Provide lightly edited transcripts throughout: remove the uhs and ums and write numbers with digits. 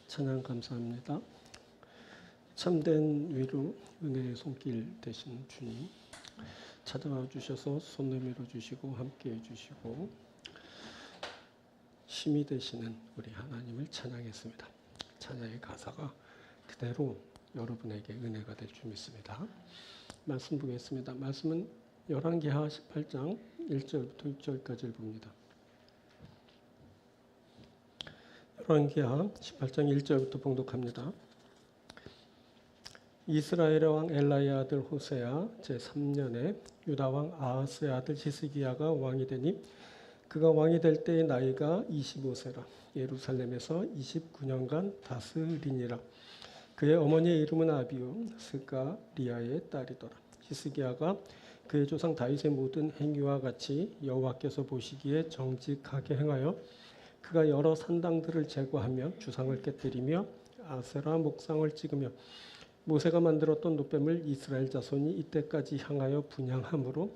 찬양 감사합니다. 참된 위로 은혜의 손길 되신 주님 찾아와 주셔서 손 내밀어 주시고 함께해 주시고 힘이 되시는 우리 하나님을 찬양했습니다. 찬양의 가사가 그대로 여러분에게 은혜가 될 줄 믿습니다. 말씀 보겠습니다. 말씀은 열왕기하 18장 1절부터 6절까지를 봅니다. 열왕기하 18장 1절부터 봉독합니다. 이스라엘의 왕 엘라의 아들 호세아 제3년에 유다 왕 아하스의 아들 히스기야가 왕이 되니 그가 왕이 될 때의 나이가 25세라. 예루살렘에서 29년간 다스리니라. 그의 어머니의 이름은 아비요 스가리아의 딸이더라. 히스기야가 그의 조상 다윗의 모든 행위와 같이 여호와께서 보시기에 정직하게 행하여 그가 여러 산당들을 제거하며 주상을 깨뜨리며 아세라 목상을 찍으며 모세가 만들었던 노뱀을 이스라엘 자손이 이때까지 향하여 분향함으로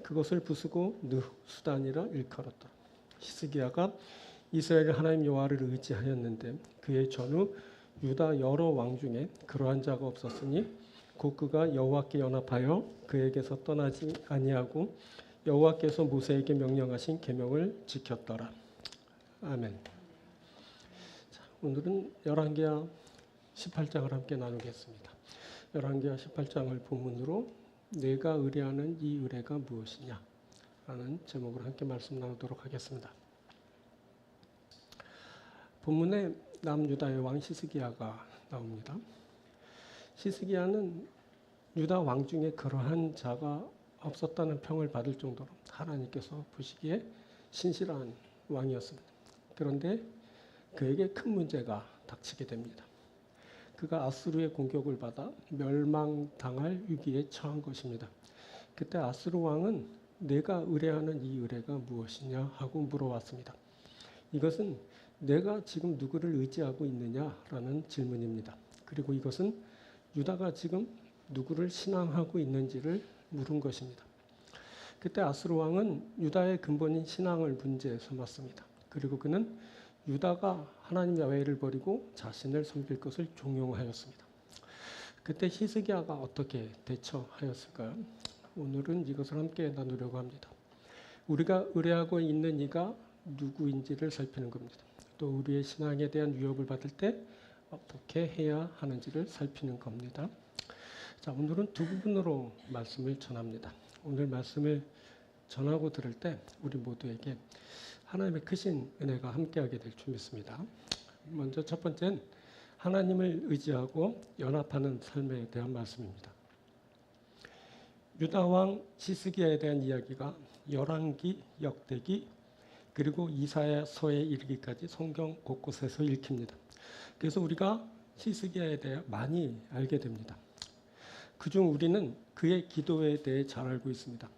그것을 부수고 느수단이라 일컬었더라. 히스기야가 이스라엘 하나님 여호와를 의지하였는데 그의 전후 유다 여러 왕 중에 그러한 자가 없었으니 곧 그가 여호와께 연합하여 그에게서 떠나지 아니하고 여호와께서 모세에게 명령하신 계명을 지켰더라. 아멘. 자, 오늘은 열왕기하 18장을 함께 나누겠습니다. 열왕기하 18장을 본문으로 내가 의뢰하는 이 의뢰가 무엇이냐 라는 제목으로 함께 말씀 나누도록 하겠습니다. 본문에 남유다의 왕 히스기야가 나옵니다. 히스기야는 유다 왕 중에 그러한 자가 없었다는 평을 받을 정도로 하나님께서 보시기에 신실한 왕이었습니다. 그런데 그에게 큰 문제가 닥치게 됩니다. 그가 아수르의 공격을 받아 멸망당할 위기에 처한 것입니다. 그때 아수르 왕은 내가 의뢰하는 이 의뢰가 무엇이냐 하고 물어왔습니다. 이것은 내가 지금 누구를 의지하고 있느냐라는 질문입니다. 그리고 이것은 유다가 지금 누구를 신앙하고 있는지를 물은 것입니다. 그때 아수르 왕은 유다의 근본인 신앙을 문제에 삼았습니다. 그리고 그는 유다가 하나님 야훼를 버리고 자신을 섬길 것을 종용하였습니다. 그때 히스기야가 어떻게 대처하였을까요? 오늘은 이것을 함께 나누려고 합니다. 우리가 의뢰하고 있는 이가 누구인지를 살피는 겁니다. 또 우리의 신앙에 대한 위협을 받을 때 어떻게 해야 하는지를 살피는 겁니다. 자, 오늘은 두 부분으로 말씀을 전합니다. 오늘 말씀을 전하고 들을 때 우리 모두에게 하나님의 크신 은혜가 함께하게 될 줄 믿습니다. 먼저 첫 번째는 하나님을 의지하고 연합하는 삶에 대한 말씀입니다. 유다 왕 히스기야에 대한 이야기가 열왕기, 역대기 그리고 이사야서에 이르기까지 성경 곳곳에서 읽힙니다. 그래서 우리가 히스기야에 대해 많이 알게 됩니다. 그중 우리는 그의 기도에 대해 잘 알고 있습니다.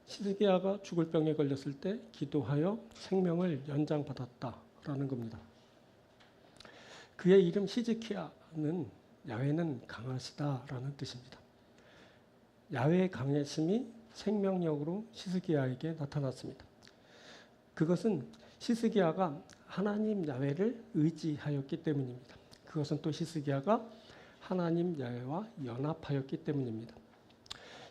히스기야가 죽을 병에 걸렸을 때 기도하여 생명을 연장받았다라는 겁니다. 그의 이름 히즈키야는 야훼는 강하시다라는 뜻입니다. 야훼의 강하심이 생명력으로 히스기야에게 나타났습니다. 그것은 히스기야가 하나님 야훼를 의지하였기 때문입니다. 그것은 또 히스기야가 하나님 야훼와 연합하였기 때문입니다.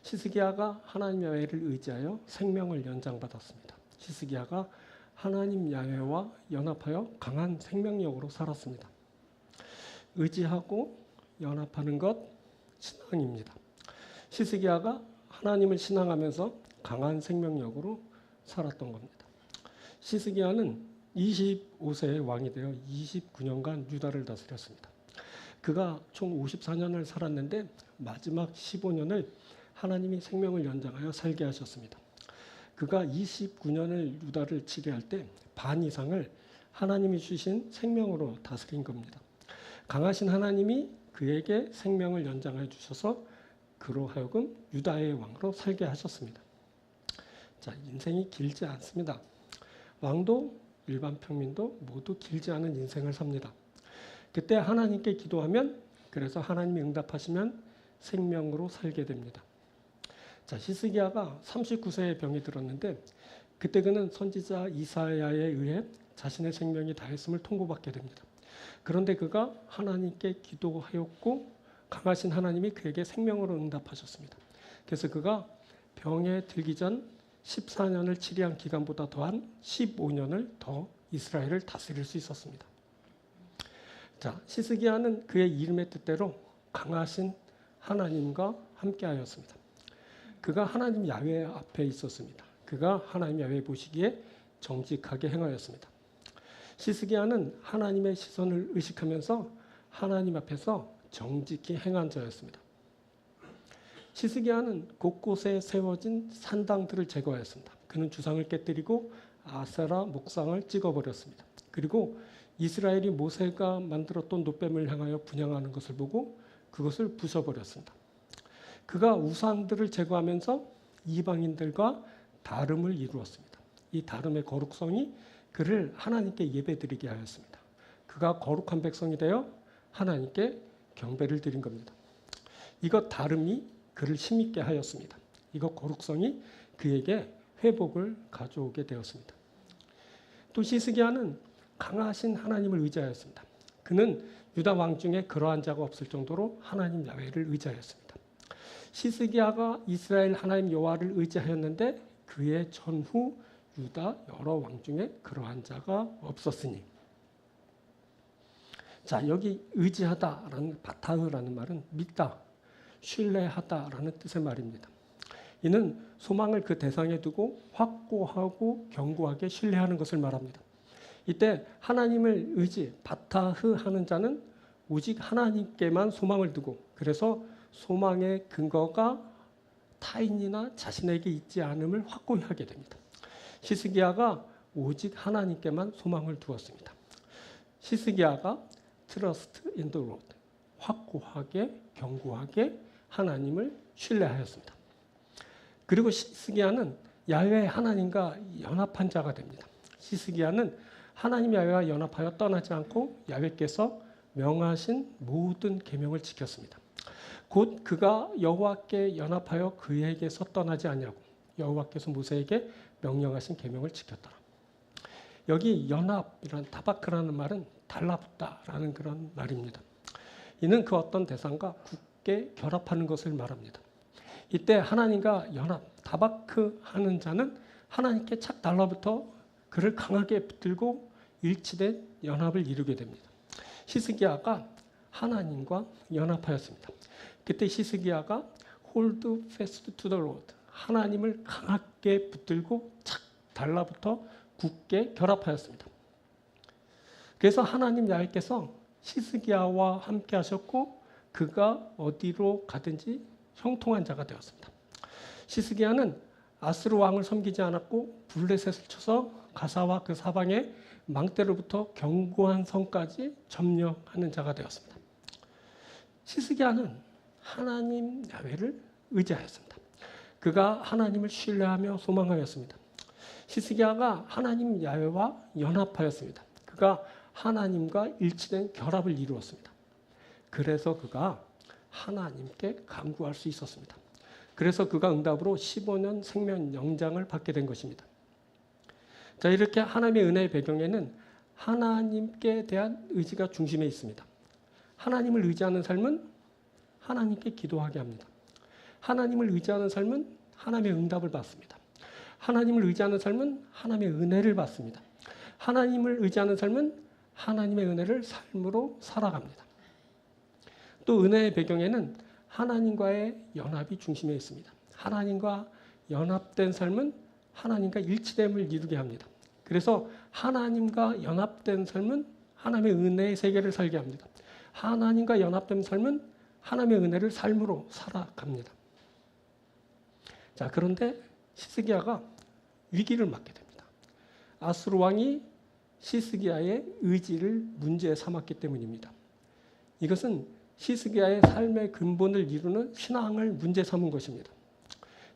히스기야가 하나님 야훼를 의지하여 생명을 연장받았습니다. 히스기야가 하나님 야훼와 연합하여 강한 생명력으로 살았습니다. 의지하고 연합하는 것 신앙입니다. 히스기야가 하나님을 신앙하면서 강한 생명력으로 살았던 겁니다. 히스기야는 25세의 왕이 되어 29년간 유다를 다스렸습니다. 그가 총 54년을 살았는데 마지막 15년을 하나님이 생명을 연장하여 살게 하셨습니다. 그가 29년을 유다를 치리할 때 반 이상을 하나님이 주신 생명으로 다스린 겁니다. 강하신 하나님이 그에게 생명을 연장해 주셔서 그로 하여금 유다의 왕으로 살게 하셨습니다. 자, 인생이 길지 않습니다. 왕도 일반 평민도 모두 길지 않은 인생을 삽니다. 그때 하나님께 기도하면 그래서 하나님이 응답하시면 생명으로 살게 됩니다. 자, 히스기야가 39세에 병이 들었는데 그때 그는 선지자 이사야에 의해 자신의 생명이 다했음을 통보받게 됩니다. 그런데 그가 하나님께 기도하였고 강하신 하나님이 그에게 생명으로 응답하셨습니다. 그래서 그가 병에 들기 전 14년을 치리한 기간보다 더한 15년을 더 이스라엘을 다스릴 수 있었습니다. 자, 시스기야는 그의 이름의 뜻대로 강하신 하나님과 함께하였습니다. 그가 하나님 야훼 앞에 있었습니다. 그가 하나님 야훼 보시기에 정직하게 행하였습니다. 시스기야는 하나님의 시선을 의식하면서 하나님 앞에서 정직히 행한 자였습니다. 시스기야는 곳곳에 세워진 산당들을 제거하였습니다. 그는 주상을 깨뜨리고 아세라 목상을 찍어버렸습니다. 그리고 이스라엘이 모세가 만들었던 놋뱀을 향하여 분향하는 것을 보고 그것을 부숴버렸습니다. 그가 우상들을 제거하면서 이방인들과 다름을 이루었습니다. 이 다름의 거룩성이 그를 하나님께 예배드리게 하였습니다. 그가 거룩한 백성이 되어 하나님께 경배를 드린 겁니다. 이것 다름이 그를 힘있게 하였습니다. 이것 거룩성이 그에게 회복을 가져오게 되었습니다. 또 시스기야는 강하신 하나님을 의지하였습니다. 그는 유다 왕 중에 그러한 자가 없을 정도로 하나님 야훼를 의지하였습니다. 시스기야가 이스라엘 하나님 여호와를 의지하였는데 그의 전후 유다 여러 왕 중에 그러한 자가 없었으니. 자, 여기 의지하다라는 바타흐라는 말은 믿다, 신뢰하다라는 뜻의 말입니다. 이는 소망을 그 대상에 두고 확고하고 견고하게 신뢰하는 것을 말합니다. 이때 하나님을 의지, 바타흐 하는 자는 오직 하나님께만 소망을 두고 그래서 소망의 근거가 타인이나 자신에게 있지 않음을 확고히 하게 됩니다. 시스기야가 오직 하나님께만 소망을 두었습니다. 시스기야가 trust in the Lord, 확고하게 견고하게 하나님을 신뢰하였습니다. 그리고 시스기야는 야훼 하나님과 연합한 자가 됩니다. 시스기야는 하나님 야훼와 연합하여 떠나지 않고 야훼께서 명하신 모든 계명을 지켰습니다. 곧 그가 여호와께 연합하여 그에게서 떠나지 아니하고 여호와께서 모세에게 명령하신 계명을 지켰더라. 여기 연합이란 타바크라는 말은 달라붙다라는 그런 말입니다. 이는 그 어떤 대상과 굳게 결합하는 것을 말합니다. 이때 하나님과 연합, 타바크 하는 자는 하나님께 착 달라붙어 그를 강하게 붙들고 일치된 연합을 이루게 됩니다. 시스기야가 하나님과 연합하였습니다. 그때 시스기야가 hold fast to the Lord, 하나님을 강하게 붙들고 착 달라붙어 굳게 결합하였습니다. 그래서 하나님 야훼께서 시스기야와 함께 하셨고 그가 어디로 가든지 형통한 자가 되었습니다. 시스기야는 아스루 왕을 섬기지 않았고 블레셋을 쳐서 가사와 그 사방의 망대로부터 견고한 성까지 점령하는 자가 되었습니다. 시스기야는 하나님 야훼를 의지하였습니다. 그가 하나님을 신뢰하며 소망하였습니다. 시스기야가 하나님 야훼와 연합하였습니다. 그가 하나님과 일치된 결합을 이루었습니다. 그래서 그가 하나님께 간구할 수 있었습니다. 그래서 그가 응답으로 15년 생명 영장을 받게 된 것입니다. 자, 이렇게 하나님의 은혜의 배경에는 하나님께 대한 의지가 중심에 있습니다. 하나님을 의지하는 삶은 하나님께 기도하게 합니다. 하나님을 의지하는 삶은 하나님의 응답을 받습니다. 하나님을 의지하는 삶은 하나님의 은혜를 받습니다. 하나님을 의지하는 삶은 하나님의 은혜를 삶으로 살아갑니다. 또 은혜의 배경에는 하나님과의 연합이 중심에 있습니다. 하나님과 연합된 삶은 하나님과 일치됨을 이루게 합니다. 그래서 하나님과 연합된 삶은 하나님의 은혜의 세계를 살게 합니다. 하나님과 연합된 삶은 하나님의 은혜를 삶으로 살아갑니다. 자, 그런데 시스기야가 위기를 맞게 됩니다. 아수르 왕이 시스기야의 의지를 문제 삼았기 때문입니다. 이것은 시스기야의 삶의 근본을 이루는 신앙을 문제 삼은 것입니다.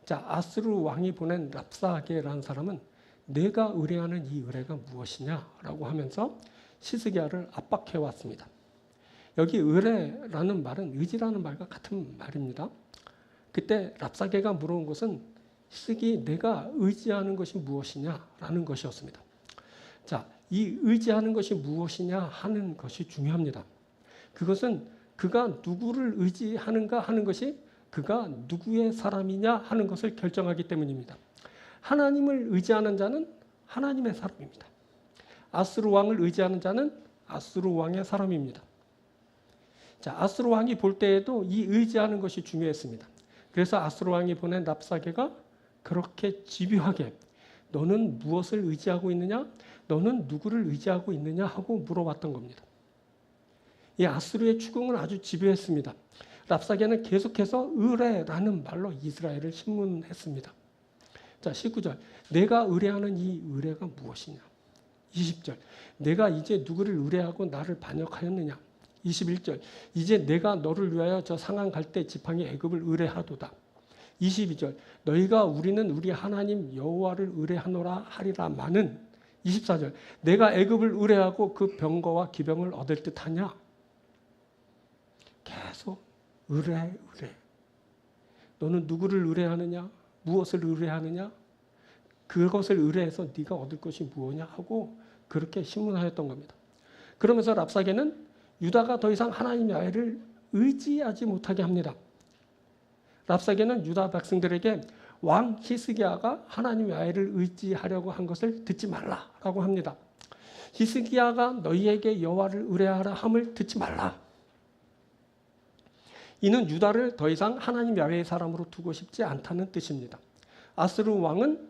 자, 아수르 왕이 보낸 랍사게라는 사람은 내가 의뢰하는 이 의뢰가 무엇이냐라고 하면서 시스기야를 압박해 왔습니다. 여기 의뢰라는 말은 의지라는 말과 같은 말입니다. 그때 랍사게가 물어온 것은 시스기 내가 의지하는 것이 무엇이냐라는 것이었습니다. 자, 이 의지하는 것이 무엇이냐 하는 것이 중요합니다. 그것은 그가 누구를 의지하는가 하는 것이 그가 누구의 사람이냐 하는 것을 결정하기 때문입니다. 하나님을 의지하는 자는 하나님의 사람입니다. 아수르 왕을 의지하는 자는 아수르 왕의 사람입니다. 자, 아수르 왕이 볼 때에도 이 의지하는 것이 중요했습니다. 그래서 아수르 왕이 보낸 랍사게가 그렇게 집요하게 너는 무엇을 의지하고 있느냐? 너는 누구를 의지하고 있느냐? 하고 물어봤던 겁니다. 이 아수르의 추궁은 아주 집요했습니다. 랍사게는 계속해서 의뢰라는 말로 이스라엘을 신문했습니다. 자, 19절. 내가 의뢰하는 이 의뢰가 무엇이냐? 20절. 내가 이제 누구를 의뢰하고 나를 반역하였느냐? 21절. 이제 내가 너를 위하여 저 상한 갈대 지팡이 애굽을 의뢰하도다. 22절. 너희가 우리는 우리 하나님 여호와를 의뢰하노라 하리라마는 24절. 내가 애굽을 의뢰하고 그 병거와 기병을 얻을 듯하냐? 계속 의뢰. 너는 누구를 의뢰하느냐? 무엇을 의뢰하느냐? 그것을 의뢰해서 네가 얻을 것이 무엇이냐 하고 그렇게 신문하였던 겁니다. 그러면서 랍사게는 유다가 더 이상 하나님 야훼를 의지하지 못하게 합니다. 랍사게는 유다 백성들에게 왕 히스기야가 하나님 야훼를 의지하려고 한 것을 듣지 말라라고 합니다. 히스기야가 너희에게 여호와를 의뢰하라 함을 듣지 말라. 이는 유다를 더 이상 하나님 야훼의 사람으로 두고 싶지 않다는 뜻입니다. 아수르 왕은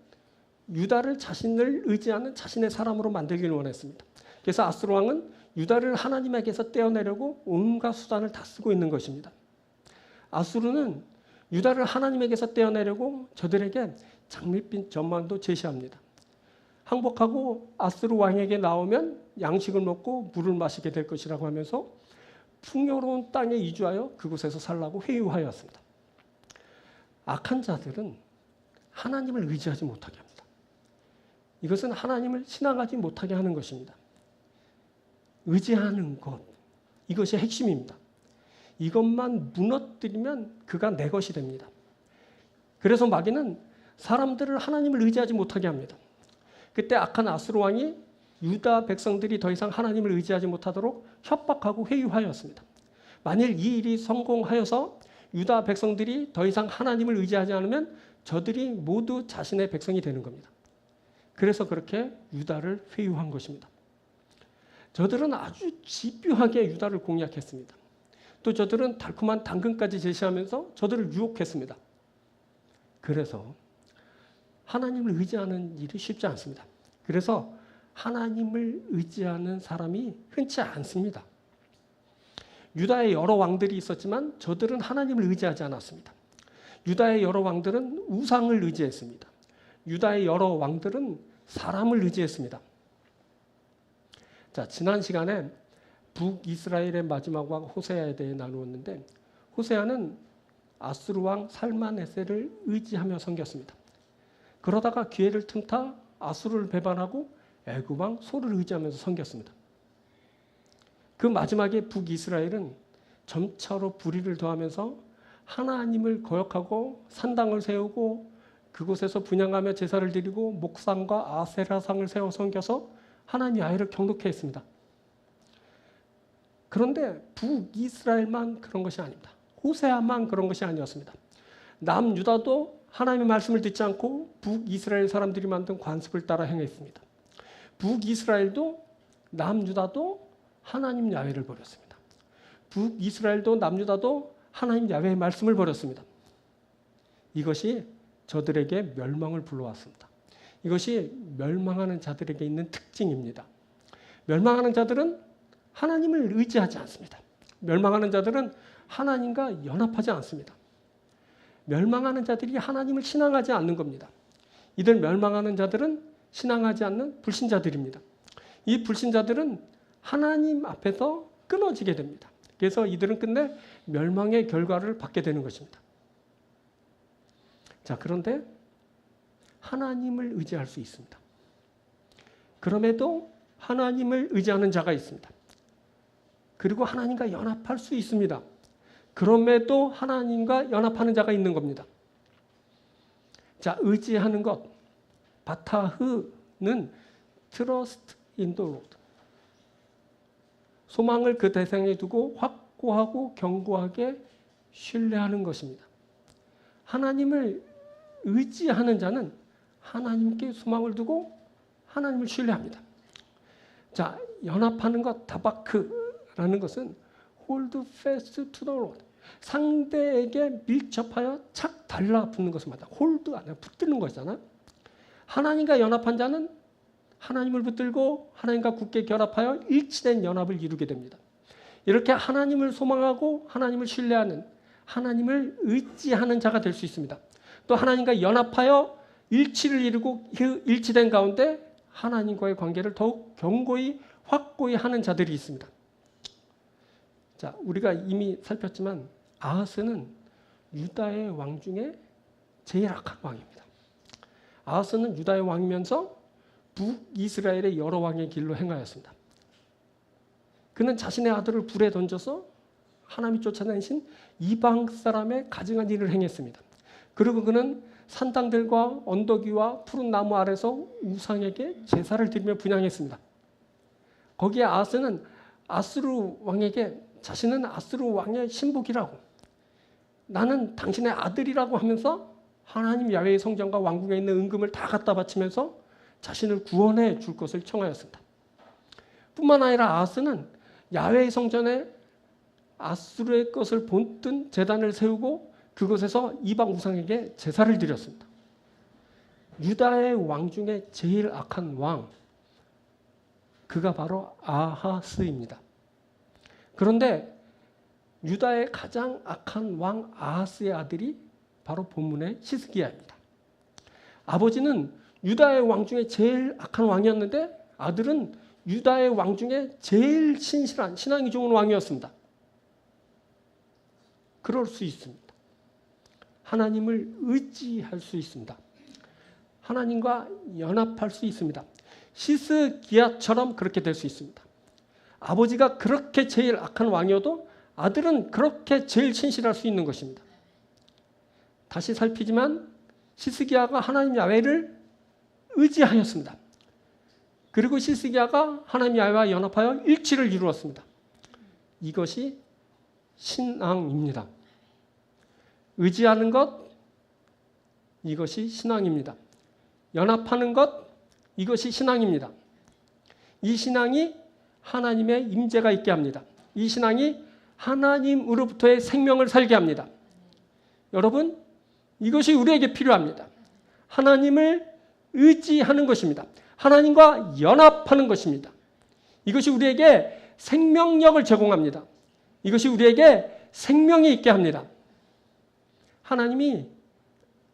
유다를 자신을 의지하는 자신의 사람으로 만들기를 원했습니다. 그래서 아수르 왕은 유다를 하나님에게서 떼어내려고 온갖 수단을 다 쓰고 있는 것입니다. 아수르는 유다를 하나님에게서 떼어내려고 저들에게 장밋빛 전망도 제시합니다. 항복하고 아수르 왕에게 나오면 양식을 먹고 물을 마시게 될 것이라고 하면서 풍요로운 땅에 이주하여 그곳에서 살라고 회유하였습니다. 악한 자들은 하나님을 의지하지 못하게 합니다. 이것은 하나님을 신앙하지 못하게 하는 것입니다. 의지하는 것, 이것이 핵심입니다. 이것만 무너뜨리면 그가 내 것이 됩니다. 그래서 마귀는 사람들을 하나님을 의지하지 못하게 합니다. 그때 악한 아수르 왕이 유다 백성들이 더 이상 하나님을 의지하지 못하도록 협박하고 회유하였습니다. 만일 이 일이 성공하여서 유다 백성들이 더 이상 하나님을 의지하지 않으면 저들이 모두 자신의 백성이 되는 겁니다. 그래서 그렇게 유다를 회유한 것입니다. 저들은 아주 집요하게 유다를 공략했습니다. 또 저들은 달콤한 당근까지 제시하면서 저들을 유혹했습니다. 그래서 하나님을 의지하는 일이 쉽지 않습니다. 그래서 하나님을 의지하는 사람이 흔치 않습니다. 유다의 여러 왕들이 있었지만 저들은 하나님을 의지하지 않았습니다. 유다의 여러 왕들은 우상을 의지했습니다. 유다의 여러 왕들은 사람을 의지했습니다. 자, 지난 시간에 북이스라엘의 마지막 왕 호세아에 대해 나누었는데 호세아는 아수르 왕 살만에셀을 의지하며 섬겼습니다. 그러다가 기회를 틈타 아수르를 배반하고 애굽 왕 소를 의지하면서 섬겼습니다. 그 마지막에 북이스라엘은 점차로 불의를 더하면서 하나님을 거역하고 산당을 세우고 그곳에서 분향하며 제사를 드리고 목상과 아세라상을 세워 섬겨서 하나님 야훼를 경독해 했습니다. 그런데 북이스라엘만 그런 것이 아닙니다. 호세아만 그런 것이 아니었습니다. 남유다도 하나님의 말씀을 듣지 않고 북이스라엘 사람들이 만든 관습을 따라 행했습니다. 북이스라엘도 남유다도 하나님 야훼를 버렸습니다. 북이스라엘도 남유다도 하나님 야훼의 말씀을 버렸습니다. 이것이 저들에게 멸망을 불러왔습니다. 이것이 멸망하는 자들에게 있는 특징입니다. 멸망하는 자들은 하나님을 의지하지 않습니다. 멸망하는 자들은 하나님과 연합하지 않습니다. 멸망하는 자들이 하나님을 신앙하지 않는 겁니다. 이들 멸망하는 자들은 신앙하지 않는 불신자들입니다. 이 불신자들은 하나님 앞에서 끊어지게 됩니다. 그래서 이들은 끝내 멸망의 결과를 받게 되는 것입니다. 자, 그런데 하나님을 의지할 수 있습니다. 그럼에도 하나님을 의지하는 자가 있습니다. 그리고 하나님과 연합할 수 있습니다. 그럼에도 하나님과 연합하는 자가 있는 겁니다. 자, 의지하는 것. 바타흐는 트러스트 in the Lord. 소망을 그 대상에 두고 확고하고 견고하게 신뢰하는 것입니다. 하나님을 의지하는 자는 하나님께 소망을 두고 하나님을 신뢰합니다. 자, 연합하는 것, 다바크라는 것은 hold fast to the Lord. 상대에게 밀접하여 착 달라붙는 것을 말합니다. hold 아니라 붙드는 것이잖아. 하나님과 연합한 자는 하나님을 붙들고 하나님과 굳게 결합하여 일치된 연합을 이루게 됩니다. 이렇게 하나님을 소망하고 하나님을 신뢰하는, 하나님을 의지하는 자가 될 수 있습니다. 또 하나님과 연합하여 일치를 이루고 그 일치된 가운데 하나님과의 관계를 더욱 견고히 확고히 하는 자들이 있습니다. 자, 우리가 이미 살폈지만 아하스는 유다의 왕 중에 제일 악한 왕입니다. 아하스는 유다의 왕이면서 북이스라엘의 여러 왕의 길로 행하였습니다. 그는 자신의 아들을 불에 던져서 하나님이 쫓아내신 이방 사람의 가증한 일을 행했습니다. 그리고 그는 산당들과 언덕 위와 푸른 나무 아래서 우상에게 제사를 드리며 분향했습니다. 거기에 아하스는 아스루 왕에게 자신은 아스루 왕의 신복이라고, 나는 당신의 아들이라고 하면서 하나님 야훼의 성전과 왕궁에 있는 은금을 다 갖다 바치면서 자신을 구원해 줄 것을 청하였습니다. 뿐만 아니라 아하스는 야훼의 성전에 아스루의 것을 본뜬 제단을 세우고 그곳에서 이방 우상에게 제사를 드렸습니다. 유다의 왕 중에 제일 악한 왕, 그가 바로 아하스입니다. 그런데 유다의 가장 악한 왕 아하스의 아들이 바로 본문의 히스기야입니다. 아버지는 유다의 왕 중에 제일 악한 왕이었는데 아들은 유다의 왕 중에 제일 신실한 신앙이 좋은 왕이었습니다. 그럴 수 있습니다. 하나님을 의지할 수 있습니다. 하나님과 연합할 수 있습니다. 히스기야처럼 그렇게 될 수 있습니다. 아버지가 그렇게 제일 악한 왕이어도 아들은 그렇게 제일 신실할 수 있는 것입니다. 다시 살피지만 히스기야가 하나님 야훼를 의지하였습니다. 그리고 히스기야가 하나님 야훼와 연합하여 일치를 이루었습니다. 이것이 신앙입니다. 의지하는 것, 이것이 신앙입니다. 연합하는 것, 이것이 신앙입니다. 이 신앙이 하나님의 임재가 있게 합니다. 이 신앙이 하나님으로부터의 생명을 살게 합니다. 여러분, 이것이 우리에게 필요합니다. 하나님을 의지하는 것입니다. 하나님과 연합하는 것입니다. 이것이 우리에게 생명력을 제공합니다. 이것이 우리에게 생명이 있게 합니다. 하나님이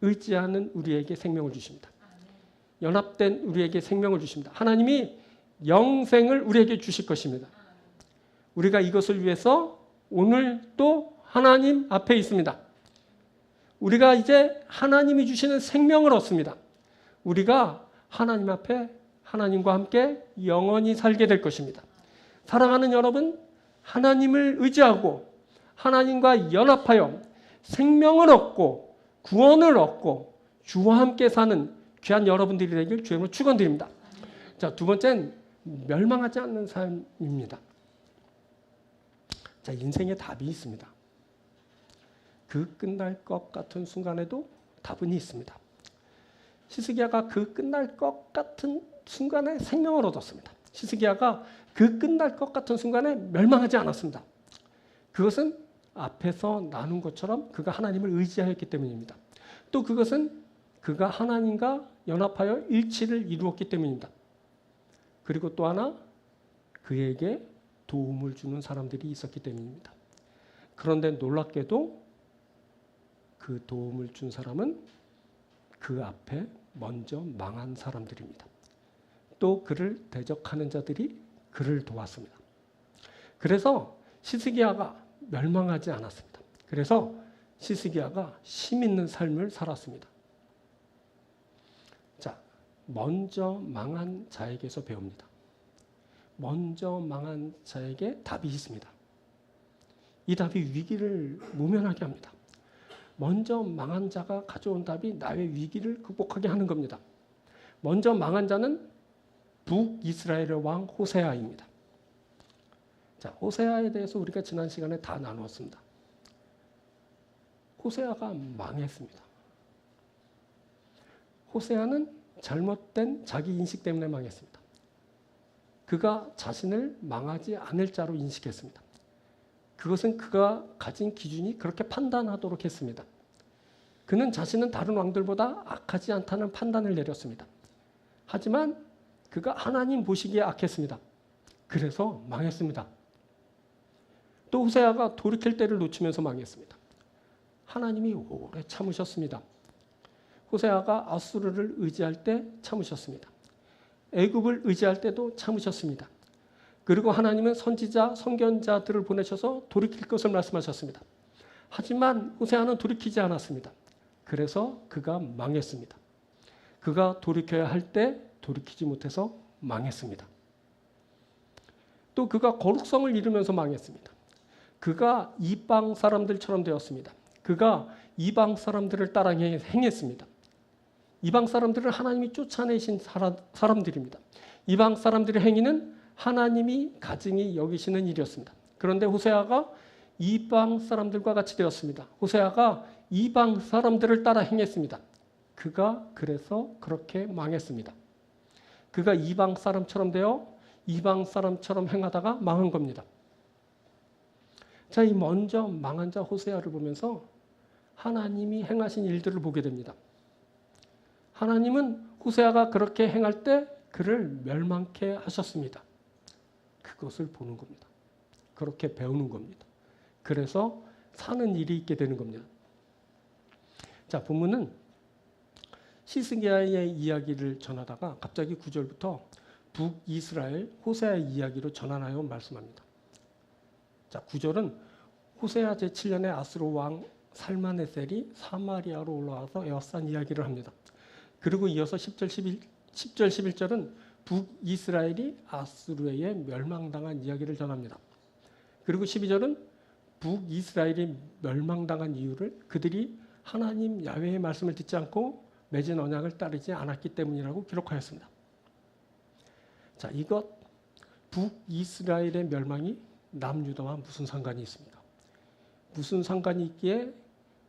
의지하는 우리에게 생명을 주십니다. 연합된 우리에게 생명을 주십니다. 하나님이 영생을 우리에게 주실 것입니다. 우리가 이것을 위해서 오늘 또 하나님 앞에 있습니다. 우리가 이제 하나님이 주시는 생명을 얻습니다. 우리가 하나님 앞에 하나님과 함께 영원히 살게 될 것입니다. 사랑하는 여러분, 하나님을 의지하고 하나님과 연합하여 생명을 얻고 구원을 얻고 주와 함께 사는 귀한 여러분들이 되길 주님으로 축원드립니다. 자, 두 번째는 멸망하지 않는 삶입니다. 자, 인생에 답이 있습니다. 그 끝날 것 같은 순간에도 답은 있습니다. 히스기야가 그 끝날 것 같은 순간에 생명을 얻었습니다. 히스기야가 그 끝날 것 같은 순간에 멸망하지 않았습니다. 그것은 앞에서 나눈 것처럼 그가 하나님을 의지하였기 때문입니다. 또 그것은 그가 하나님과 연합하여 일치를 이루었기 때문입니다. 그리고 또 하나, 그에게 도움을 주는 사람들이 있었기 때문입니다. 그런데 놀랍게도 그 도움을 준 사람은 그 앞에 먼저 망한 사람들입니다. 또 그를 대적하는 자들이 그를 도왔습니다. 그래서 히스기야가 멸망하지 않았습니다. 그래서 히스기야가 심 있는 삶을 살았습니다. 자, 먼저 망한 자에게서 배웁니다. 먼저 망한 자에게 답이 있습니다. 이 답이 위기를 모면하게 합니다. 먼저 망한 자가 가져온 답이 나의 위기를 극복하게 하는 겁니다. 먼저 망한 자는 북이스라엘의 왕 호세아입니다. 자, 호세아에 대해서 우리가 지난 시간에 다 나누었습니다. 호세아가 망했습니다. 호세아는 잘못된 자기 인식 때문에 망했습니다. 그가 자신을 망하지 않을 자로 인식했습니다. 그것은 그가 가진 기준이 그렇게 판단하도록 했습니다. 그는 자신은 다른 왕들보다 악하지 않다는 판단을 내렸습니다. 하지만 그가 하나님 보시기에 악했습니다. 그래서 망했습니다. 또 호세아가 돌이킬 때를 놓치면서 망했습니다. 하나님이 오래 참으셨습니다. 호세아가 아수르를 의지할 때 참으셨습니다. 애굽을 의지할 때도 참으셨습니다. 그리고 하나님은 선지자, 선견자들을 보내셔서 돌이킬 것을 말씀하셨습니다. 하지만 호세아는 돌이키지 않았습니다. 그래서 그가 망했습니다. 그가 돌이켜야 할 때 돌이키지 못해서 망했습니다. 또 그가 거룩성을 잃으면서 망했습니다. 그가 이방 사람들처럼 되었습니다. 그가 이방 사람들을 따라 행했습니다. 이방 사람들을 하나님이 쫓아내신 사람들입니다. 이방 사람들의 행위는 하나님이 가증히 여기시는 일이었습니다. 그런데 호세아가 이방 사람들과 같이 되었습니다. 호세아가 이방 사람들을 따라 행했습니다. 그가 그래서 그렇게 망했습니다. 그가 이방 사람처럼 되어 이방 사람처럼 행하다가 망한 겁니다. 자, 이 먼저 망한 자 호세아를 보면서 하나님이 행하신 일들을 보게 됩니다. 하나님은 호세아가 그렇게 행할 때 그를 멸망케 하셨습니다. 그것을 보는 겁니다. 그렇게 배우는 겁니다. 그래서 사는 일이 있게 되는 겁니다. 자, 본문은 히스기야의 이야기를 전하다가 갑자기 9절부터 북이스라엘 호세아의 이야기로 전환하여 말씀합니다. 자, 9절은 호세아 제7년에 아수르 왕 살마네셀이 사마리아로 올라와서 에워싼 이야기를 합니다. 그리고 이어서 10절 11절은 북이스라엘이 아수르에 멸망당한 이야기를 전합니다. 그리고 12절은 북이스라엘이 멸망당한 이유를 그들이 하나님 야훼의 말씀을 듣지 않고 맺은 언약을 따르지 않았기 때문이라고 기록하였습니다. 자, 이것 북이스라엘의 멸망이 남유다와 무슨 상관이 있습니까? 무슨 상관이 있기에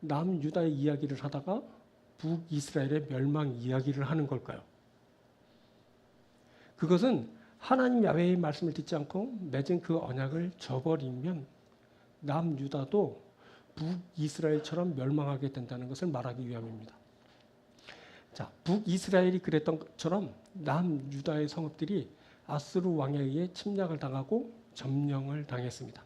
남유다의 이야기를 하다가 북이스라엘의 멸망 이야기를 하는 걸까요? 그것은 하나님 야훼의 말씀을 듣지 않고 맺은 그 언약을 저버리면 남유다도 북이스라엘처럼 멸망하게 된다는 것을 말하기 위함입니다. 자, 북이스라엘이 그랬던 것처럼 남유다의 성읍들이 아수르 왕에 의해 침략을 당하고 점령을 당했습니다.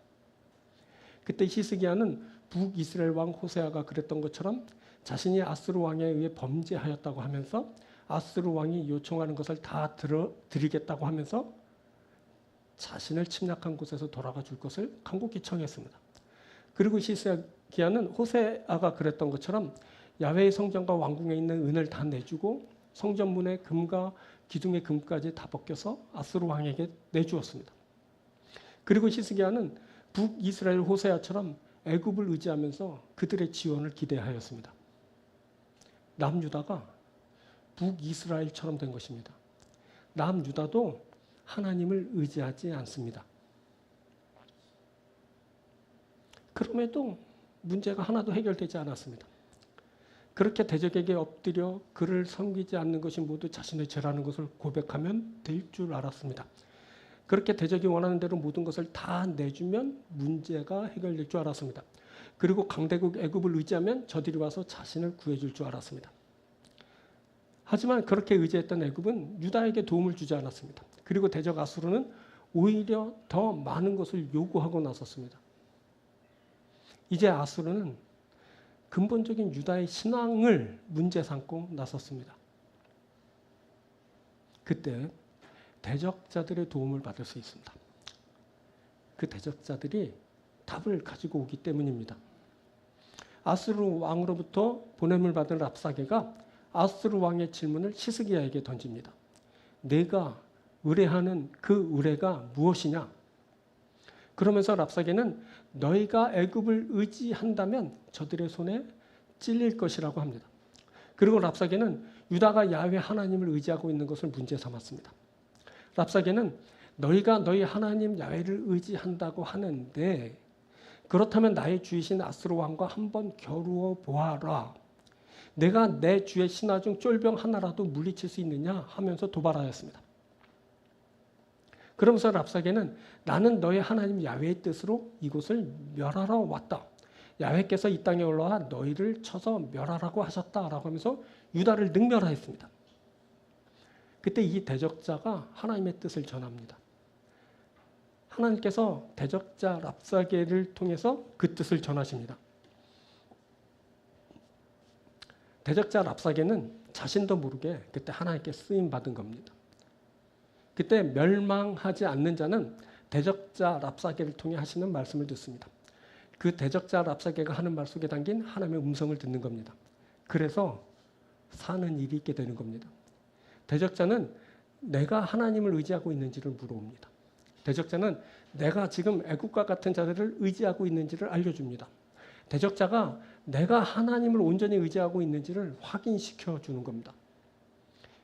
그때 히스기야는 북이스라엘 왕 호세아가 그랬던 것처럼 자신이 아수르 왕에 의해 범죄하였다고 하면서 아수르 왕이 요청하는 것을 다 드리겠다고 하면서 자신을 침략한 곳에서 돌아가 줄 것을 간곡히 청했습니다. 그리고 히스기야는 호세아가 그랬던 것처럼 야훼의 성전과 왕궁에 있는 은을 다 내주고 성전문의 금과 기둥의 금까지 다 벗겨서 아수르 왕에게 내주었습니다. 그리고 히스기야는 북이스라엘 호세아처럼 애굽을 의지하면서 그들의 지원을 기대하였습니다. 남유다가 북이스라엘처럼 된 것입니다. 남유다도 하나님을 의지하지 않습니다. 그럼에도 문제가 하나도 해결되지 않았습니다. 그렇게 대적에게 엎드려 그를 섬기지 않는 것이 모두 자신의 죄라는 것을 고백하면 될 줄 알았습니다. 그렇게 대적이 원하는 대로 모든 것을 다 내주면 문제가 해결될 줄 알았습니다. 그리고 강대국 애굽을 의지하면 저들이 와서 자신을 구해줄 줄 알았습니다. 하지만 그렇게 의지했던 애굽은 유다에게 도움을 주지 않았습니다. 그리고 대적 아수르는 오히려 더 많은 것을 요구하고 나섰습니다. 이제 아수르는 근본적인 유다의 신앙을 문제 삼고 나섰습니다. 그때 대적자들의 도움을 받을 수 있습니다. 그 대적자들이 답을 가지고 오기 때문입니다. 아수르 왕으로부터 보냄을 받은 랍사게가 아수르 왕의 질문을 히스기야에게 던집니다. 내가 의뢰하는 그 의뢰가 무엇이냐? 그러면서 랍사게는 너희가 애굽을 의지한다면 저들의 손에 찔릴 것이라고 합니다. 그리고 랍사게는 유다가 야훼 하나님을 의지하고 있는 것을 문제 삼았습니다. 랍사게는 너희가 너희 하나님 야훼를 의지한다고 하는데 그렇다면 나의 주이신 아스로 왕과 한번 겨루어 보아라. 내가 내 주의 신하 중 쫄병 하나라도 물리칠 수 있느냐 하면서 도발하였습니다. 그러면서 랍사게는 나는 너희 하나님 야훼의 뜻으로 이곳을 멸하러 왔다. 야훼께서 이 땅에 올라와 너희를 쳐서 멸하라고 하셨다라고 하면서 유다를 능멸하였습니다. 그때 이 대적자가 하나님의 뜻을 전합니다. 하나님께서 대적자 랍사게를 통해서 그 뜻을 전하십니다. 대적자 랍사게는 자신도 모르게 그때 하나님께 쓰임 받은 겁니다. 그때 멸망하지 않는 자는 대적자 랍사게를 통해 하시는 말씀을 듣습니다. 그 대적자 랍사게가 하는 말 속에 담긴 하나님의 음성을 듣는 겁니다. 그래서 사는 일이 있게 되는 겁니다. 대적자는 내가 하나님을 의지하고 있는지를 물어옵니다. 대적자는 내가 지금 애국과 같은 자들을 의지하고 있는지를 알려줍니다. 대적자가 내가 하나님을 온전히 의지하고 있는지를 확인시켜 주는 겁니다.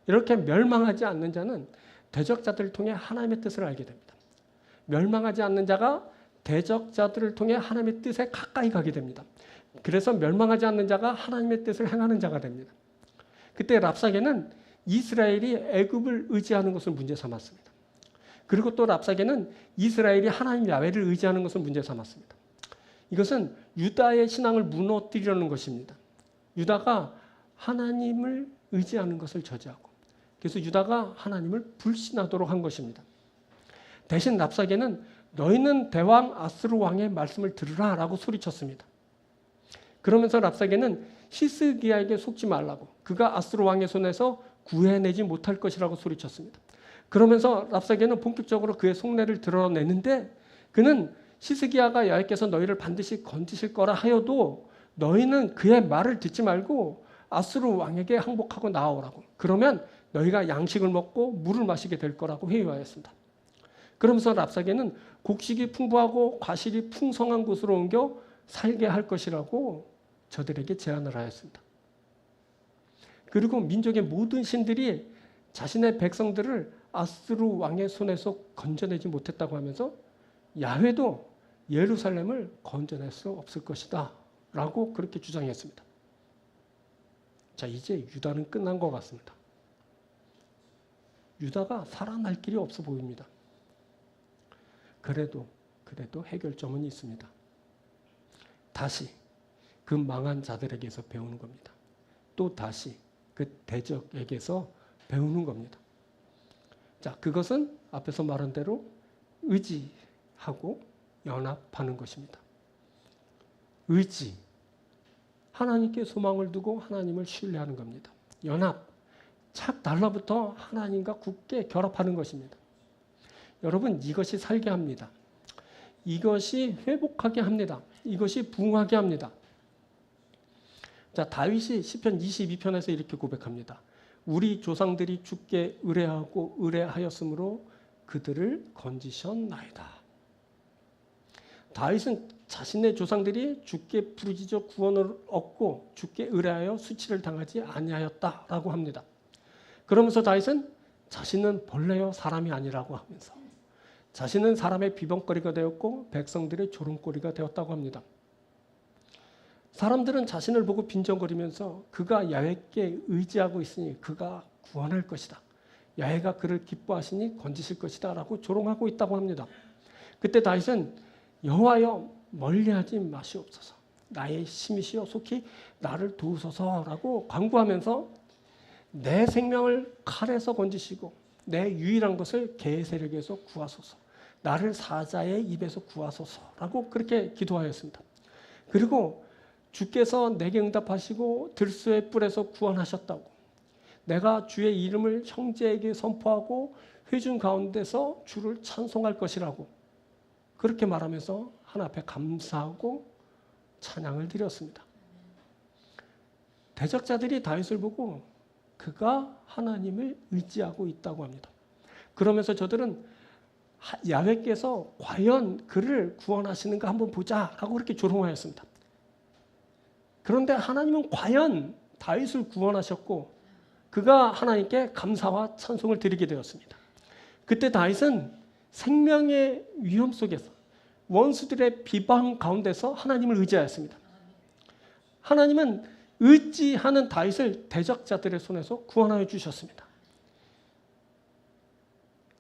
이렇게 멸망하지 않는 자는 대적자들을 통해 하나님의 뜻을 알게 됩니다. 멸망하지 않는 자가 대적자들을 통해 하나님의 뜻에 가까이 가게 됩니다. 그래서 멸망하지 않는 자가 하나님의 뜻을 행하는 자가 됩니다. 그때 랍사게는 이스라엘이 애굽을 의지하는 것을 문제 삼았습니다. 그리고 또 랍사게는 이스라엘이 하나님 야훼를 의지하는 것을 문제 삼았습니다. 이것은 유다의 신앙을 무너뜨리려는 것입니다. 유다가 하나님을 의지하는 것을 저지하고 그래서 유다가 하나님을 불신하도록 한 것입니다. 대신 랍사게는 너희는 대왕 아스루 왕의 말씀을 들으라 라고 소리쳤습니다. 그러면서 랍사게는 히스기야에게 속지 말라고 그가 아스루 왕의 손에서 구해내지 못할 것이라고 소리쳤습니다. 그러면서 랍사게는 본격적으로 그의 속내를 드러내는데 그는 히스기야가 야훼께서 너희를 반드시 건지실 거라 하여도 너희는 그의 말을 듣지 말고 아스루 왕에게 항복하고 나아오라고. 그러면 너희가 양식을 먹고 물을 마시게 될 거라고 회유하였습니다. 그러면서 랍사게는 곡식이 풍부하고 과실이 풍성한 곳으로 옮겨 살게 할 것이라고 저들에게 제안을 하였습니다. 그리고 민족의 모든 신들이 자신의 백성들을 아스루 왕의 손에서 건져내지 못했다고 하면서 야훼도 예루살렘을 건져낼 수 없을 것이다 라고 그렇게 주장했습니다. 자, 이제 유다는 끝난 것 같습니다. 유다가 살아날 길이 없어 보입니다. 그래도 해결점은 있습니다. 다시 그 망한 자들에게서 배우는 겁니다. 또 다시 그 대적에게서 배우는 겁니다. 자, 그것은 앞에서 말한 대로 의지하고 연합하는 것입니다. 의지, 하나님께 소망을 두고 하나님을 신뢰하는 겁니다. 연합, 착 달라붙어 하나님과 굳게 결합하는 것입니다. 여러분, 이것이 살게 합니다. 이것이 회복하게 합니다. 이것이 부흥하게 합니다. 자, 다윗이 시편 22편에서 이렇게 고백합니다. 우리 조상들이 주께 의뢰하고 의뢰하였으므로 그들을 건지셨나이다. 다윗은 자신의 조상들이 주께 부르짖어 구원을 얻고 주께 의뢰하여 수치를 당하지 아니하였다라고 합니다. 그러면서 다윗은 자신은 본래요 사람이 아니라고 하면서 자신은 사람의 비방거리가 되었고 백성들의 조롱거리가 되었다고 합니다. 사람들은 자신을 보고 빈정거리면서 그가 야훼께 의지하고 있으니 그가 구원할 것이다. 야훼가 그를 기뻐하시니 건지실 것이다 라고 조롱하고 있다고 합니다. 그때 다윗은 여호와여 멀리하지 마시옵소서. 나의 힘이시여 속히 나를 도우소서라고 간구하면서 내 생명을 칼에서 건지시고 내 유일한 것을 개의 세력에서 구하소서. 나를 사자의 입에서 구하소서라고 그렇게 기도하였습니다. 그리고 주께서 내게 응답하시고 들소의 뿔에서 구원하셨다고 내가 주의 이름을 형제에게 선포하고 회중 가운데서 주를 찬송할 것이라고 그렇게 말하면서 하나님 앞에 감사하고 찬양을 드렸습니다. 대적자들이 다윗을 보고 그가 하나님을 의지하고 있다고 합니다. 그러면서 저들은 야훼께서 과연 그를 구원하시는가 한번 보자라고 그렇게 조롱하였습니다. 그런데 하나님은 과연 다윗을 구원하셨고 그가 하나님께 감사와 찬송을 드리게 되었습니다. 그때 다윗은 생명의 위험 속에서 원수들의 비방 가운데서 하나님을 의지하였습니다. 하나님은 의지하는 다윗을 대적자들의 손에서 구원하여 주셨습니다.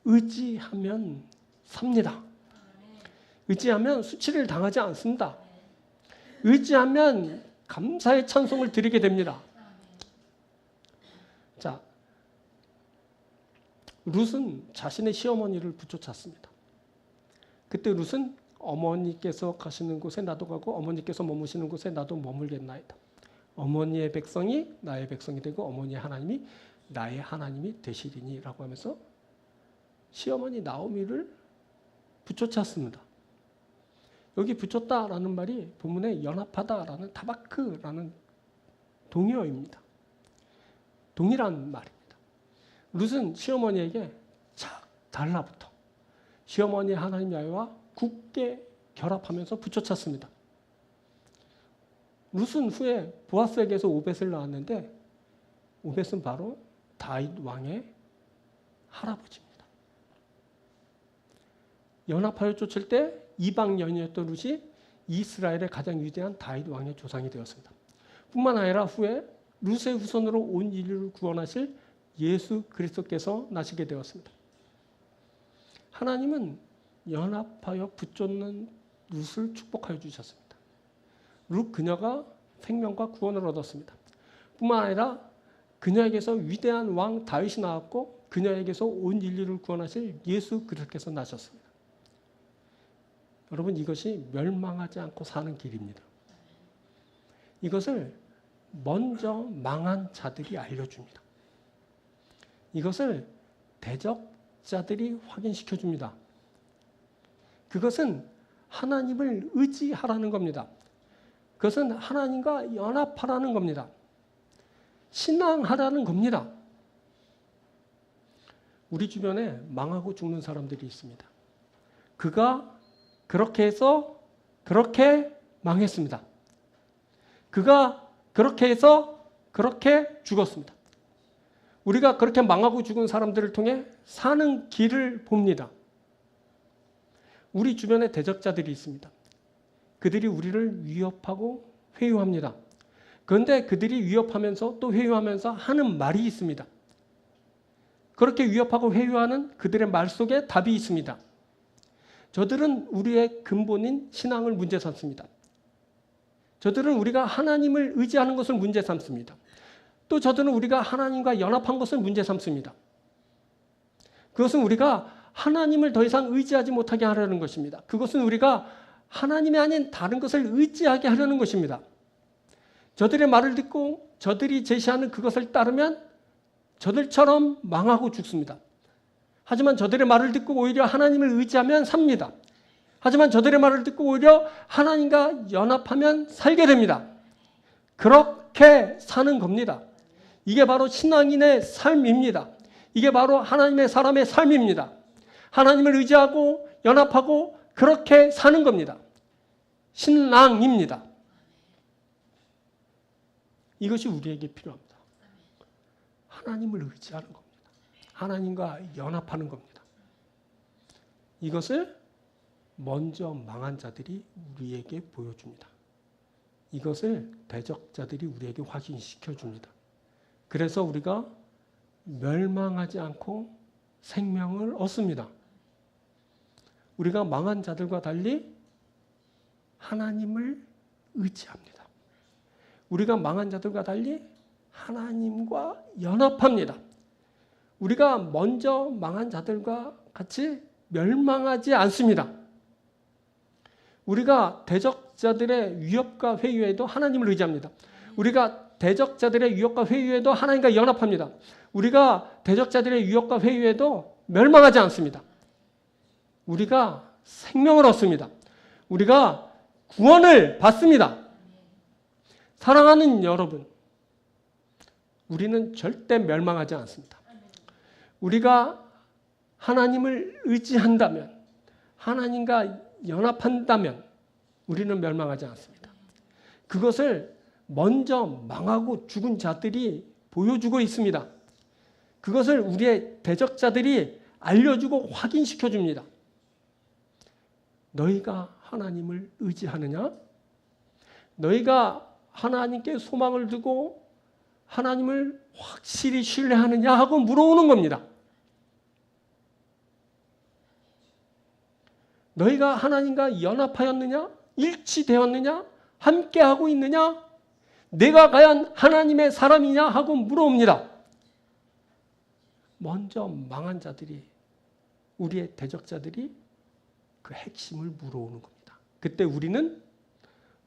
의지하면 삽니다. 의지하면 수치를 당하지 않습니다. 의지하면 감사의 찬송을 드리게 됩니다. 자, 룻은 자신의 시어머니를 붙여찼습니다. 그때 룻은 어머니께서 가시는 곳에 나도 가고 어머니께서 머무시는 곳에 나도 머물겠나이다. 어머니의 백성이 나의 백성이 되고 어머니의 하나님이 나의 하나님이 되시리니 라고 하면서 시어머니 나오미를 붙여찼습니다. 여기 붙였다라는 말이 본문에 연합하다라는 타바크라는 동의어입니다. 동일한 말입니다. 룻은 시어머니에게 착 달라붙어 시어머니 하나님 야훼와 굳게 결합하면서 붙여찼습니다. 룻은 후에 보아스에게서 오벳을 낳았는데 오벳은 바로 다윗 왕의 할아버지입니다. 연합하여 쫓을 때 이방 여인이었던 룻이 이스라엘의 가장 위대한 다윗 왕의 조상이 되었습니다. 뿐만 아니라 후에 룻의 후손으로 온 인류를 구원하실 예수 그리스도께서 나시게 되었습니다. 하나님은 연합하여 붙잡는 룻을 축복하여 주셨습니다. 룻 그녀가 생명과 구원을 얻었습니다. 뿐만 아니라 그녀에게서 위대한 왕 다윗이 나왔고 그녀에게서 온 인류를 구원하실 예수 그리스도께서 나셨습니다. 여러분, 이것이 멸망하지 않고 사는 길입니다. 이것을 먼저 망한 자들이 알려줍니다. 이것을 대적자들이 확인시켜 줍니다. 그것은 하나님을 의지하라는 겁니다. 그것은 하나님과 연합하라는 겁니다. 신앙하라는 겁니다. 우리 주변에 망하고 죽는 사람들이 있습니다. 그가 그렇게 해서 그렇게 망했습니다. 그가 그렇게 해서 그렇게 죽었습니다. 우리가 그렇게 망하고 죽은 사람들을 통해 사는 길을 봅니다. 우리 주변에 대적자들이 있습니다. 그들이 우리를 위협하고 회유합니다. 그런데 그들이 위협하면서 또 회유하면서 하는 말이 있습니다. 그렇게 위협하고 회유하는 그들의 말 속에 답이 있습니다. 저들은 우리의 근본인 신앙을 문제 삼습니다. 저들은 우리가 하나님을 의지하는 것을 문제 삼습니다. 또 저들은 우리가 하나님과 연합한 것을 문제 삼습니다. 그것은 우리가 하나님을 더 이상 의지하지 못하게 하려는 것입니다. 그것은 우리가 하나님이 아닌 다른 것을 의지하게 하려는 것입니다. 저들의 말을 듣고 저들이 제시하는 그것을 따르면 저들처럼 망하고 죽습니다. 하지만 저들의 말을 듣고 오히려 하나님을 의지하면 삽니다. 하지만 저들의 말을 듣고 오히려 하나님과 연합하면 살게 됩니다. 그렇게 사는 겁니다. 이게 바로 신앙인의 삶입니다. 이게 바로 하나님의 사람의 삶입니다. 하나님을 의지하고 연합하고 그렇게 사는 겁니다. 신앙입니다. 이것이 우리에게 필요합니다. 하나님을 의지하는 겁니다. 하나님과 연합하는 겁니다. 이것을 먼저 망한 자들이 우리에게 보여줍니다. 이것을 대적자들이 우리에게 확인시켜 줍니다. 그래서 우리가 멸망하지 않고 생명을 얻습니다. 우리가 망한 자들과 달리 하나님을 의지합니다. 우리가 망한 자들과 달리 하나님과 연합합니다. 우리가 먼저 망한 자들과 같이 멸망하지 않습니다. 우리가 대적자들의 위협과 회유에도 하나님을 의지합니다. 우리가 대적자들의 위협과 회유에도 하나님과 연합합니다. 우리가 대적자들의 위협과 회유에도 멸망하지 않습니다. 우리가 생명을 얻습니다. 우리가 구원을 받습니다. 사랑하는 여러분, 우리는 절대 멸망하지 않습니다. 우리가 하나님을 의지한다면, 하나님과 연합한다면 우리는 멸망하지 않습니다. 그것을 먼저 망하고 죽은 자들이 보여주고 있습니다. 그것을 우리의 대적자들이 알려주고 확인시켜 줍니다. 너희가 하나님을 의지하느냐? 너희가 하나님께 소망을 두고 하나님을 확실히 신뢰하느냐 하고 물어오는 겁니다. 너희가 하나님과 연합하였느냐? 일치되었느냐? 함께하고 있느냐? 내가 과연 하나님의 사람이냐 하고 물어옵니다. 먼저 망한 자들이, 우리의 대적자들이 그 핵심을 물어오는 겁니다. 그때 우리는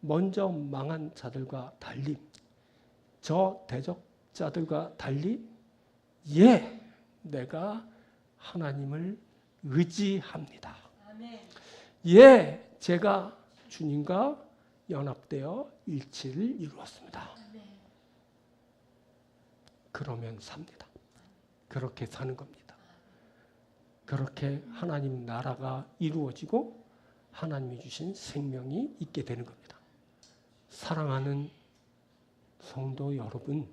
먼저 망한 자들과 달리, 저 대적자들과 달리, 예, 내가 하나님을 의지합니다. 예, 제가 주님과 연합되어 일치를 이루었습니다. 그러면 삽니다. 그렇게 사는 겁니다. 그렇게 하나님 나라가 이루어지고 하나님이 주신 생명이 있게 되는 겁니다. 사랑하는 성도 여러분,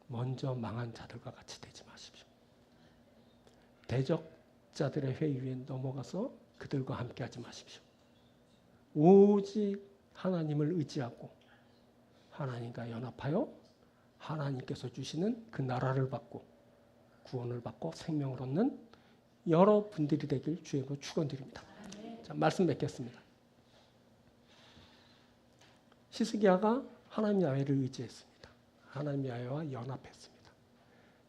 먼저 망한 자들과 같이 되지 마십시오. 대적자들의 회의에 넘어가서 그들과 함께 하지 마십시오. 오직 하나님을 의지하고 하나님과 연합하여 하나님께서 주시는 그 나라를 받고 구원을 받고 생명을 얻는 여러분들이 되길 주의로 축원드립니다. 자, 말씀 맺겠습니다. 히스기야가 하나님 야훼를 의지했습니다. 하나님 야훼와 연합했습니다.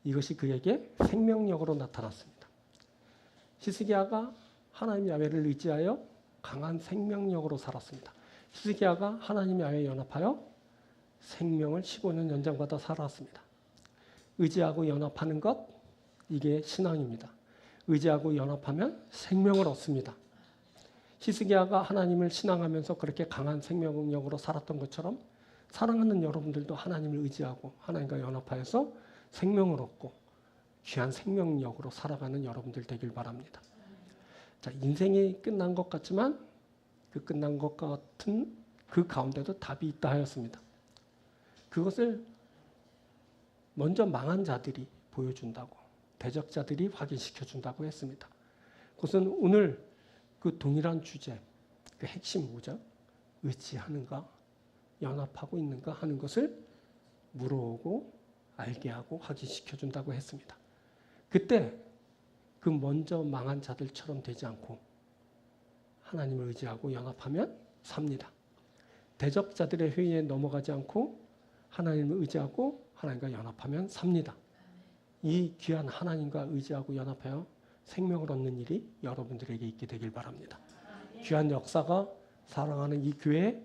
이것이 그에게 생명력으로 나타났습니다. 히스기야가 하나님 야훼를 의지하여 강한 생명력으로 살았습니다. 히스기야가 하나님 야훼에 연합하여 생명을 15년 연장받아 살았습니다. 의지하고 연합하는 것, 이게 신앙입니다. 의지하고 연합하면 생명을 얻습니다. 히스기야가 하나님을 신앙하면서 그렇게 강한 생명력으로 살았던 것처럼 사랑하는 여러분들도 하나님을 의지하고 하나님과 연합하여서 생명을 얻고 귀한 생명력으로 살아가는 여러분들 되길 바랍니다. 자, 인생이 끝난 것 같지만 그 끝난 것 같은 그 가운데도 답이 있다 하였습니다. 그것을 먼저 망한 자들이 보여준다고, 대적자들이 확인시켜준다고 했습니다. 그것은 오늘 그 동일한 주제, 그 핵심 뭐죠? 의지하는가, 연합하고 있는가 하는 것을 물어오고 알게 하고 확인시켜준다고 했습니다. 그때 그 먼저 망한 자들처럼 되지 않고 하나님을 의지하고 연합하면 삽니다. 대적자들의 회의에 넘어가지 않고 하나님을 의지하고 하나님과 연합하면 삽니다. 이 귀한 하나님과 의지하고 연합하여 생명을 얻는 일이 여러분들에게 있게 되길 바랍니다. 귀한 역사가 사랑하는 이 교회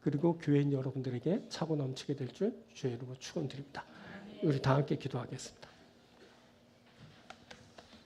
그리고 교회인 여러분들에게 차고 넘치게 될 줄 주의 이름으로 축원드립니다. 우리 다 함께 기도하겠습니다.